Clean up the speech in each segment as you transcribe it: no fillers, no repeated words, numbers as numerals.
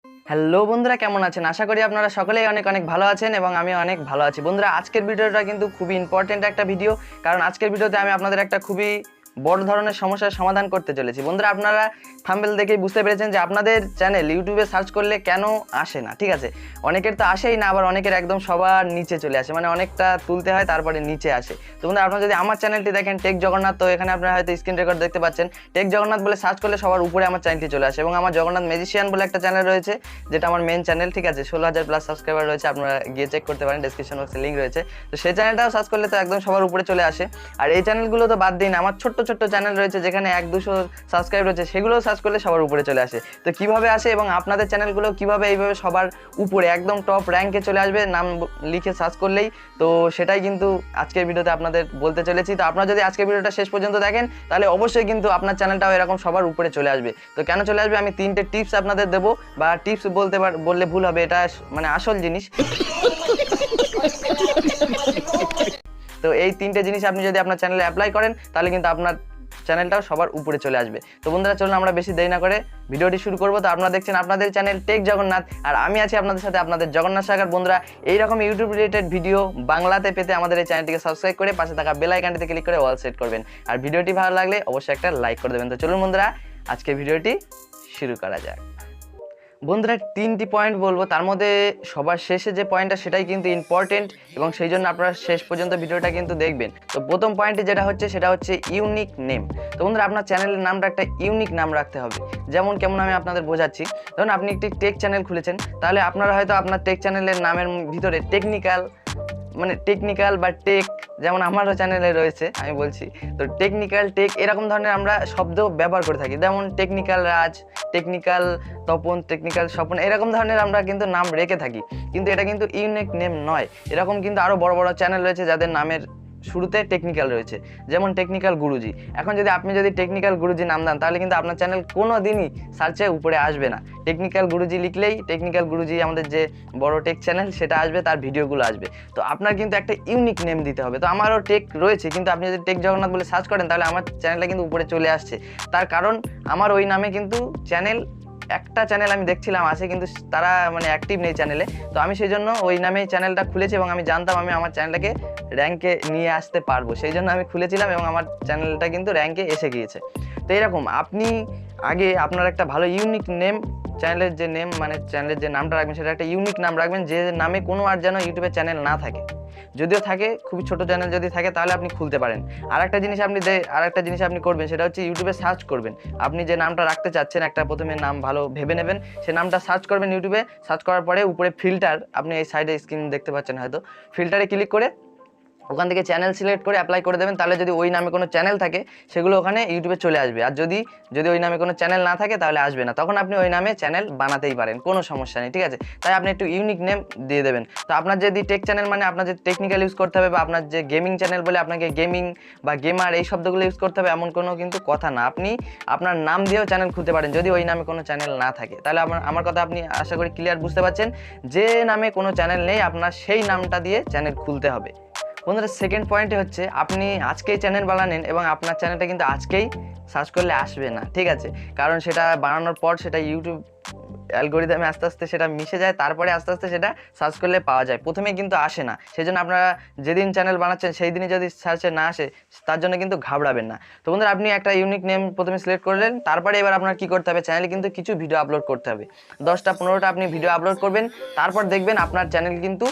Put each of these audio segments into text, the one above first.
Hello বন্ধুরা, কেমন আছেন? আশা করি আপনারা সকলেই অনেক অনেক ভালো আছেন এবং আমি অনেক ভালো আছি। বন্ধুরা, আজকের ভিডিওটা কিন্তু খুবই ইম্পর্টেন্ট একটা ভিডিও, কারণ আজকের ভিডিওতে আমি আপনাদের একটা খুবই বড় ধরনের সমস্যার সমাধান করতে চলেছি। বন্ধুরা, আপনারা থাম্বনেল দেখেই বুঝতে পেরেছেন যে আপনাদের চ্যানেল ইউটিউবে সার্চ করলে কেন আসে না। ঠিক আছে, অনেকের তো আসেই না, আবার অনেকের একদম সবার নিচে চলে আসে, মানে অনেকটা তুলতে হয় তারপরে নিচে আসে। তো বন্ধুরা, আপনারা যদি আমার চ্যানেলটি দেখেন টেক জগন্নাথ, তো এখানে আপনারা হয়তো স্ক্রিন রেকর্ড দেখতে পাচ্ছেন। টেক জগন্নাথ বলে সার্চ করলে সবার উপরে আমার চ্যানেলটি চলে আসে এবং আমার জগন্নাথ ম্যাজিশিয়ান বলে একটা চ্যানেল রয়েছে, যেটা আমার মেন চ্যানেল। ঠিক আছে, 16,000 প্লাস সাবস্ক্রাইবার রয়েছে, আপনারা গিয়ে চেক করতে পারেন, ডেসক্রিপশন বক্সে লিঙ্ক রয়েছে। তো সেই চ্যানেলটাও সার্চ করলে তো একদম সবার উপরে চলে আসে। আর এই চ্যানেলগুলো তো বাদ দিন, আমার ছোট্ট ছোট্ট চ্যানেল রয়েছে যেখানে 100-200 সাবস্ক্রাইব রয়েছে, সেগুলোও সার্চ করলে সবার উপরে চলে আসে। তো কিভাবে আসে এবং আপনাদের চ্যানেলগুলো কিভাবে এইভাবে সবার উপরে একদম টপ র্যাঙ্কে চলে আসবে নাম লিখে সার্চ করলেই, তো সেটাই কিন্তু আজকের ভিডিওতে আপনাদের বলতে চলেছি। তো আপনারা যদি আজকের ভিডিওটা শেষ পর্যন্ত দেখেন তাহলে অবশ্যই কিন্তু আপনার চ্যানেলটাও এরকম সবার উপরে চলে আসবে। তো কেন চলে আসবে, আমি 3টে টিপস আপনাদের দেবো, বা টিপস বললে ভুল হবে, এটা মানে আসল জিনিস। তো এই 3টে জিনিস আপনি যদি আপনার চ্যানেলে অ্যাপ্লাই করেন তাহলে কিন্তু আপনার চ্যানেলটাও সবার উপরে চলে আসবে। তো বন্ধুরা, চলুন আমরা বেশি দেরি না করে ভিডিওটি শুরু করবো। তো আপনারা দেখছেন আপনাদের চ্যানেল টেক জগন্নাথ, আর আমি আছি আপনাদের সাথে, আপনাদের জগন্নাথ সার্কার। বন্ধুরা, এইরকম ইউটিউব রিলেটেড ভিডিও বাংলাতে পেতে আমাদের এই চ্যানেলটিকে সাবস্ক্রাইব করে পাশে থাকা বেল আইকনটিতে ক্লিক করে অল সেট করবেন, আর ভিডিওটি ভালো লাগলে অবশ্যই একটা লাইক করে দেবেন। তো চলুন বন্ধুরা, আজকে ভিডিওটি শুরু করা যাক। বন্ধুরা, 3টি পয়েন্ট বলবো, তার মধ্যে সবার শেষে যে পয়েন্টটা সেটাই কিন্তু ইম্পর্টেন্ট এবং সেই জন্য আপনারা শেষ পর্যন্ত ভিডিওটা কিন্তু দেখবেন। তো প্রথম পয়েন্টটি যেটা হচ্ছে সেটা হচ্ছে ইউনিক নেম। তো বন্ধুরা, আপনার চ্যানেলের নামটা একটা ইউনিক নাম রাখতে হবে। যেমন কেমন আমি আপনাদের বোঝাচ্ছি, ধরুন আপনি একটি টেক চ্যানেল খুলেছেন, তাহলে আপনারা হয়তো আপনার টেক চ্যানেলের নামের ভিতরে টেকনিক্যাল বা টেক, যেমন আমারও চ্যানেলে রয়েছে আমি বলছি, তো টেকনিক্যাল টেক এরকম ধরনের আমরা শব্দ ব্যবহার করে থাকি। যেমন টেকনিক্যাল রাজ, টেকনিক্যাল তপন, টেকনিক্যাল স্বপন, এরকম ধরনের আমরা কিন্তু নাম রেখে থাকি, কিন্তু এটা কিন্তু ইউনিক নেম নয়। এরকম কিন্তু আরও বড় বড় চ্যানেল রয়েছে যাদের নামের শুরুতে টেকনিক্যাল রয়েছে, যেমন টেকনিক্যাল গুরুজি। এখন যদি আপনি টেকনিক্যাল গুরুজি নাম দেন তাহলে কিন্তু আপনার চ্যানেল কোনো দিনই সার্চে উপরে আসবে না। টেকনিক্যাল গুরুজি লিখলেই টেকনিক্যাল গুরুজি আমাদের যে বড় টেক চ্যানেল সেটা আসবে, তার ভিডিওগুলো আসবে। তো আপনার কিন্তু একটা ইউনিক নেম দিতে হবে। তো আমারও টেক রয়েছে, কিন্তু আপনি যদি টেক জগন্নাথ বলে সার্চ করেন তাহলে আমার চ্যানেলটা কিন্তু উপরে চলে আসছে। তার কারণ আমার ওই নামে কিন্তু একটা চ্যানেল আমি দেখছিলাম আছে, কিন্তু তারা মানে অ্যাক্টিভ নেই চ্যানেলে। তো আমি সেই জন্য ওই নামেই চ্যানেলটা খুলেছি এবং আমি জানতাম আমি আমার চ্যানেলটাকে র্যাঙ্কে নিয়ে আসতে পারবো, সেই জন্য আমি খুলেছিলাম এবং আমার চ্যানেলটা কিন্তু র্যাঙ্কে এসে গিয়েছে। তো এরকম আপনি আগে আপনার একটা ভালো ইউনিক নেম, চ্যানেলের যে নেম মানে চ্যানেলের যে নামটা রাখবেন সেটা একটা ইউনিক নাম রাখবেন, যে নামে কোনো আর যেন ইউটিউবে চ্যানেল না থাকে। যদিও থাকে, খুবই ছোট চ্যানেল যদি থাকে তাহলে আপনি খুলতে পারেন। আর একটা জিনিস আপনি করবেন, সেটা হচ্ছে ইউটিউবে সার্চ করবেন। আপনি যে নামটা রাখতে চাচ্ছেন, একটা প্রথমে নাম ভালো ভেবে নেবেন, সে নামটা সার্চ করবেন ইউটিউবে। সার্চ করার পরে উপরে ফিল্টার, আপনি এই সাইডে স্ক্রিন দেখতে পাচ্ছেন হয়তো, ফিল্টারে ক্লিক করে ওখান থেকে চ্যানেল সিলেক্ট করে অ্যাপ্লাই করে দেবেন। তাহলে যদি ওই নামে কোনো চ্যানেল থাকে সেগুলো ওখানে ইউটিউবে চলে আসবে, আর যদি ওই নামে কোনো চ্যানেল না থাকে তাহলে আসবে না। তখন আপনি ওই নামে চ্যানেল বানাতেই পারেন, কোনো সমস্যা নেই। ঠিক আছে, তাই আপনি একটু ইউনিক নেম দিয়ে দেবেন। তো আপনার যদি টেক চ্যানেল মানে আপনার যে টেকনিক্যাল ইউজ করতে হবে, বা আপনার যে গেমিং চ্যানেল বলে আপনাকে গেমিং বা গেমার এই শব্দগুলো ইউজ করতে হবে, এমন কোনো কিন্তু কথা না। আপনি আপনার নাম দিয়েও চ্যানেল খুলতে পারেন যদি ওই নামে কোনো চ্যানেল না থাকে। তাহলে আমার কথা আপনি আশা করি ক্লিয়ার বুঝতে পারছেন। যে নামে কোনো চ্যানেল নেই আপনার সেই নামটা দিয়ে চ্যানেল খুলতে হবে। বন্ধুরা, সেকেন্ড পয়েন্টে হচ্ছে আপনি আজকেই চ্যানেল বানালেন এবং আপনার চ্যানেলটা কিন্তু আজকেই সার্চ করলে আসবে না। ঠিক আছে, কারণ সেটা বানানোর পর সেটা ইউটিউব অ্যালগোরিদমে আস্তে আস্তে সেটা মিশে যায়, তারপরে আস্তে আস্তে সেটা সার্চ করলে পাওয়া যায়, প্রথমে কিন্তু আসে না। সেই জন্য আপনারা যেদিন চ্যানেল বানাচ্ছেন সেই দিনই যদি সার্চে না আসে তার জন্য কিন্তু ঘাবড়াবেন না। তো বন্ধুরা, আপনি একটা ইউনিক নেম প্রথমে সিলেক্ট করলেন, তারপরে এবার আপনার কী করতে হবে, চ্যানেলে কিন্তু কিছু ভিডিও আপলোড করতে হবে। 10টা-15টা আপনি ভিডিও আপলোড করবেন, তারপর দেখবেন আপনার চ্যানেল কিন্তু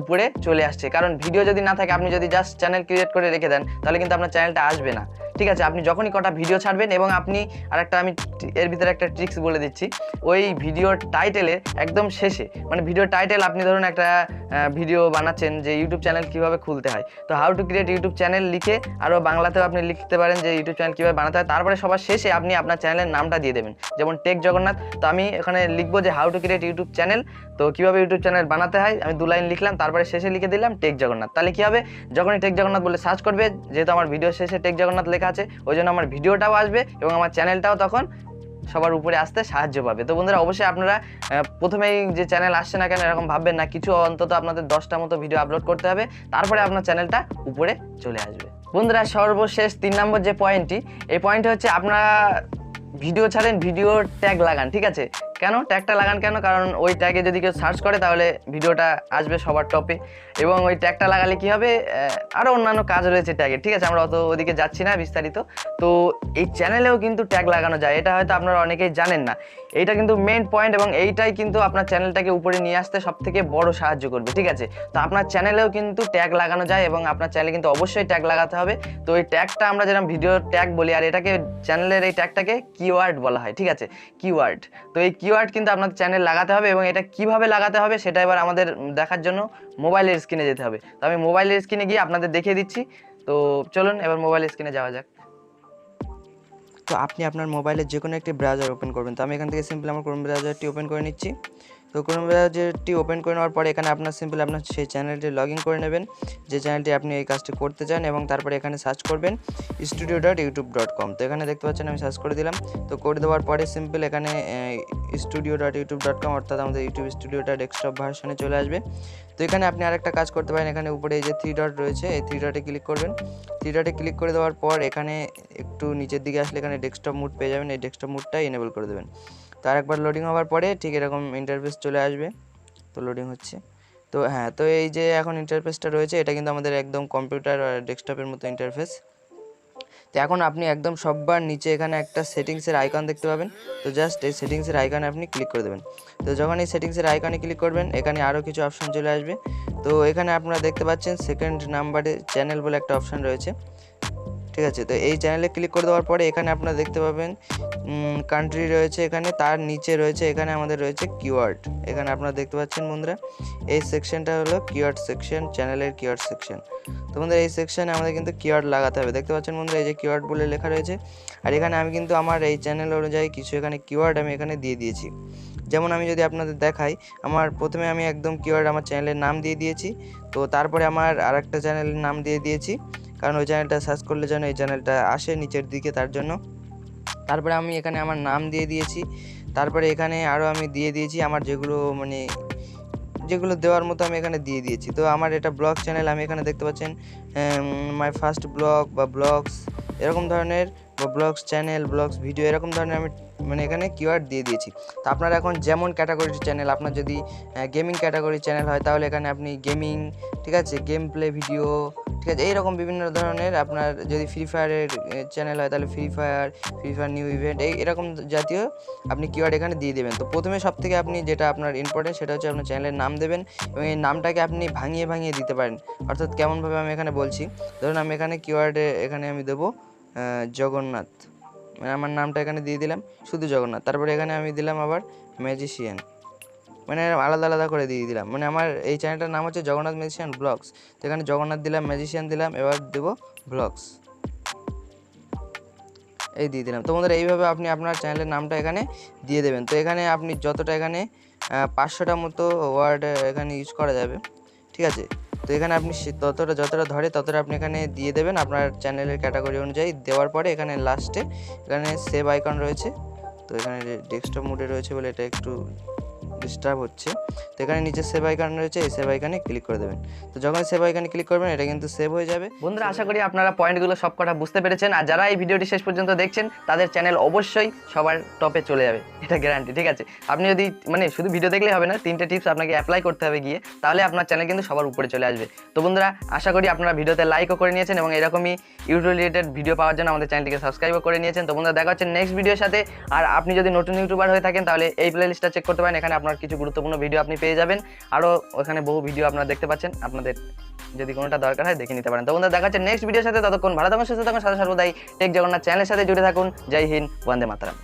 উপরে চলে আসছে। কারণ ভিডিও যদি না থাকে, আপনি যদি জাস্ট চ্যানেল ক্রিয়েট করে রেখে দেন তাহলে কিন্তু আপনার চ্যানেলটা আসবে না। ঠিক আছে, আপনি যখনই কটা ভিডিও ছাড়বেন, এবং আপনি আমি এর ভিতরে একটা ট্রিক্স বলে দিচ্ছি, ওই ভিডিওর টাইটেলের একদম শেষে, মানে ভিডিও টাইটেল, আপনি ধরুন একটা ভিডিও বানাচ্ছেন যে ইউটিউব চ্যানেল কীভাবে খুলতে হয়, তো how to create YouTube channel লিখে, আরও বাংলাতেও আপনি লিখতে পারেন যে ইউটিউব চ্যানেল কীভাবে বানাতে হয়। তারপরে সবার শেষে আপনি আপনার চ্যানেলের নামটা দিয়ে দেবেন, যেমন টেক জগন্নাথ। তো আমি এখানে লিখবো যে how to create YouTube channel, তো কীভাবে ইউটিউব চ্যানেল বানাতে হয় আমি 2 লাইন লিখলাম, তারপরে শেষে লিখে দিলাম টেক জগন্নাথ। তাহলে কী হবে, যখনই টেক জগন্নাথ বলে সার্চ করবে, যেহেতু আমার ভিডিও শেষে টেক জগন্নাথ লেখা আছে, ওই জন্য আমার ভিডিওটাও আসবে এবং আমার চ্যানেলটাও তখন সবার উপরে আসতে সাহায্য পাবে। তো বন্ধুরা, অবশ্যই আপনারা প্রথমেই যে চ্যানেল আসছে না কেন এরকম ভাববেন না, কিছু অন্তত আপনাদের 10টা মতো ভিডিও আপলোড করতে হবে, তারপরে আপনার চ্যানেলটা উপরে চলে আসবে। বন্ধুরা, সর্বশেষ 3 নম্বর যে পয়েন্টটি, এই পয়েন্টে হচ্ছে আপনারা ভিডিও ছাড়েন, ভিডিও ট্যাগ লাগান। ঠিক আছে, কেন ট্যাগটা লাগান কেন? কারণ ওই ট্যাগে যদি কেউ সার্চ করে তাহলে ভিডিওটা আসবে সবার টপে, এবং ওই ট্যাগটা লাগালে কি হবে, আরও অন্যান্য কাজ রয়েছে ট্যাগে, ঠিক আছে, আমরা অত ওদিকে যাচ্ছি না বিস্তারিত। তো এই চ্যানেলেও কিন্তু ট্যাগ লাগানো যায়, এটা হয়তো আপনারা অনেকেই জানেন না। এইটা কিন্তু মেইন পয়েন্ট, এবং এইটাই কিন্তু আপনার চ্যানেলটাকে উপরে নিয়ে আসতে সবথেকে বড় সাহায্য করবে, ঠিক আছে। তো আপনার চ্যানেলেও কিন্তু ট্যাগ লাগানো যায়, এবং আপনার চ্যানেলে কিন্তু অবশ্যই ট্যাগ লাগাতে হবে। তো এই ট্যাগটা আমরা যেরকম ভিডিও ট্যাগ বলি, আর এটাকে চ্যানেলের এই ট্যাগটাকে কিওয়ার্ড বলা হয়, ঠিক আছে, কিওয়ার্ড। তো এই কিওয়ার্ড কিন্তু আপনার চ্যানেল লাগাতে হবে, এবং এটা কিভাবে লাগাতে হবে সেটা এবার আমাদের দেখার জন্য মোবাইলের স্ক্রিনে যেতে হবে। তো আমি মোবাইলের স্ক্রিনে গিয়ে আপনাদের দেখিয়ে দিচ্ছি। তো চলুন এবার মোবাইলের স্ক্রিনে যাওয়া যাক। তো আপনি আপনার মোবাইলে যে কোনো একটি ব্রাউজার ওপেন করবেন। তো আমি এখান থেকে সিম্পল আমার ক্রোম ব্রাউজারটি ওপেন করে নিচ্ছি। তো ক্রোম ব্রাউজারটি ওপেন করে নেওয়ার পরে এখানে আপনার সিম্পল আপনার সেই চ্যানেলটি লগ ইন করে নেবেন, যে চ্যানেলটি আপনি এই কাজটি করতে চান, এবং তারপরে এখানে সার্চ করবেন studio.youtube.com। তো এখানে দেখতে পাচ্ছেন আমি সার্চ করে দিলাম। তো করে দেওয়ার পরে সিম্পল এখানে studio.youtube.com অর্থাৎ আমাদের ইউটিউব স্টুডিওটা ডেস্কটপ ভার্সনে চলে আসবে। তো এখানে আপনি আরেকটা কাজ করতে পারেন, এখানে উপরে এই যে 3 ডট রয়েছে, এই 3 ডটে ক্লিক করবেন। 3 ডটে ক্লিক করে দেওয়ার পর এখানে একটু নিচের দিকে আসলে এখানে ডেস্কটপ মোড পেয়ে যাবেন, এই ডেস্কটপ মোডটাই এনেবল করে দেবেন। তো আরেকবার লোডিং হওয়ার পরে ঠিক এরকম ইন্টারফেস চলে আসবে। তো লোডিং হচ্ছে। তো হ্যাঁ, তো এই যে এখন ইন্টারফেসটা রয়েছে, এটা কিন্তু আমাদের একদম কম্পিউটার আর ডেস্কটপের মতো ইন্টারফেস। তো এখন আপনি একদম সববার নিচে এখানে একটা সেটিংসের আইকন দেখতে পাবেন। তো জাস্ট এই সেটিংসের আইকনে আপনি ক্লিক করে দেবেন। তো যখন এই সেটিংসের আইকনে ক্লিক করবেন, এখানে আরও কিছু অপশান চলে আসবে। তো এখানে আপনারা দেখতে পাচ্ছেন সেকেন্ড নাম্বারে চ্যানেল বলে একটা অপশান রয়েছে, ঠিক আছে। তো এই চ্যানেলে ক্লিক করে দেওয়ার পরে এখানে আপনারা দেখতে পাবেন কান্ট্রি রয়েছে, এখানে তার নিচে রয়েছে এখানে আমাদের রয়েছে কিওয়ার্ড। এখানে আপনারা দেখতে পাচ্ছেন বন্ধুরা, এই সেকশনটা হলো কিওয়ার্ড সেকশন, চ্যানেলের কিওয়ার্ড সেকশন। তো বন্ধুরা এই সেকশনে আমাদের কিন্তু কিওয়ার্ড লাগাতে হবে। দেখতে পাচ্ছেন বন্ধুরা, এই যে কিওয়ার্ড বলে লেখা রয়েছে, আর এখানে আমি কিন্তু আমার এই চ্যানেল অনুযায়ী কিছু এখানে কিওয়ার্ড আমি এখানে দিয়ে দিয়েছি। যেমন আমি যদি আপনাদের দেখাই, আমার প্রথমে আমি একদম কিওয়ার্ড আমার চ্যানেলের নাম দিয়ে দিয়েছি। তো তারপরে আমার আরেকটা চ্যানেলের নাম দিয়ে দিয়েছি, কারণ ওই চ্যানেলটা সার্চ করলে যেন এই চ্যানেলটা আসে নিচের দিকে, তার জন্য। তারপরে আমি এখানে আমার নাম দিয়ে দিয়েছি। তারপরে এখানে আরও আমি দিয়ে দিয়েছি আমার যেগুলো দেওয়ার মতো আমি এখানে দিয়ে দিয়েছি। তো আমার এটা ব্লগ চ্যানেল, আমি এখানে দেখতে পাচ্ছেন মাই ফার্স্ট ব্লগ বা ব্লগস এরকম ধরনের, বা ব্লগস চ্যানেল, ব্লগস ভিডিও এরকম ধরনের আমি এখানে কিওয়ার্ড দিয়ে দিয়েছি। তো আপনারা এখন যেমন ক্যাটাগরির চ্যানেল, আপনার যদি গেমিং ক্যাটাগরির চ্যানেল হয় তাহলে এখানে আপনি গেমিং, ঠিক আছে, গেম প্লে ভিডিও, ঠিক আছে, এইরকম বিভিন্ন ধরনের। আপনার যদি ফ্রি ফায়ারের চ্যানেল হয় তাহলে ফ্রি ফায়ার নিউ ইভেন্ট, এরকম জাতীয় আপনি কিওয়ার্ড এখানে দিয়ে দেবেন। তো প্রথমে সব থেকে আপনি যেটা আপনার ইম্পর্টেন্ট সেটা হচ্ছে আপনার চ্যানেলের নাম দেবেন, এবং এই নামটাকে আপনি ভাঙিয়ে ভাঙিয়ে দিতে পারেন। অর্থাৎ কেমনভাবে আমি এখানে বলছি, ধরুন আমি এখানে কিওয়ার্ডে এখানে আমি দেবো জগন্নাথ, মানে আমার নামটা এখানে দিয়ে দিলাম শুধু জগন্নাথ। তারপরে এখানে আমি দিলাম আবার ম্যাজিশিয়ান, মানে আলাদা আলাদা করে দিয়ে দিলাম। মানে আমার এই চ্যানেলটার নাম হচ্ছে জগন্নাথ ম্যাজিশিয়ান ব্লগস। তো এখানে জগন্নাথ দিলাম, ম্যাজিশিয়ান দিলাম, এবার দেবো ব্লগস, এই দিয়ে দিলাম। তো বন্ধুরা এইভাবে আপনি আপনার চ্যানেলের নামটা এখানে দিয়ে দেবেন। তো এখানে আপনি যতটা এখানে 500টা মতো ওয়ার্ড এখানে ইউজ করা যাবে, ঠিক আছে। তো এখানে আপনি যতটা ধরে ততটা আপনি এখানে দিয়ে দেবেন আপনার চ্যানেলের ক্যাটাগরি অনুযায়ী। দেওয়ার পরে এখানে লাস্টে এখানে সেভ আইকন রয়েছে। তো এখানে ডেস্কটপ মোডে রয়েছে বলে এটা একটু ডিস্টার্ব হচ্ছে। তো এখানে নিচে সেভ আইকন রয়েছে, এই সেভ আইকনে ক্লিক করে দেবেন। তো যখন সেভ আইকনে ক্লিক করবেন এটা কিন্তু সেভ হয়ে যাবে। বন্ধুরা আশা করি আপনারা পয়েন্টগুলো সব কটা বুঝতে পেরেছেন, আর যারা এই ভিডিওটি শেষ পর্যন্ত দেখছেন তাদের চ্যানেল অবশ্যই সবার টপে চলে যাবে, এটা গ্যারান্টি, ঠিক আছে। আপনি যদি শুধু ভিডিও দেখলেই হবে না, 3টে টিপস আপনাকে অ্যাপ্লাই করতে হবে গিয়ে, তাহলে আপনার চ্যানেল কিন্তু সবার উপরে চলে আসবে। তো বন্ধুরা আশা করি আপনারা ভিডিওতে লাইকও করে নিয়েছেন, এবং এরকমই ইউটিউব রিলেটেড ভিডিও পাওয়ার জন্য আমাদের চ্যানেলটিকে সাবস্ক্রাইবও করে নিয়েছেন। তো বন্ধুরা দেখা হচ্ছে নেক্সট ভিডিওর সাথে। আর আপনি যদি নতুন ইউটিউবার হয়ে থাকেন তাহলে এই প্লেলিস্টটা চেক করতে পারেন, এখানে আপনার কিছু গুরুত্বপূর্ণ ভিডিও আপনি পেয়ে যাবেন। আরও ওখানে বহু ভিডিও আপনারা দেখতে পাচ্ছেন, আপনাদের যদি কোনোটা দরকার হয় দেখে নিতে পারেন। তো বন্ধুরা দেখা হচ্ছে নেক্সট ভিডিওর সাথে, ততক্ষণ ভালো থাকুন, সুস্থ থাকুন, সদা সর্বদাই টেক জগন্নাথ চ্যানেলের সাথে জুড়ে থাকুন। জয় হিন্দ, বন্দে মাতরম।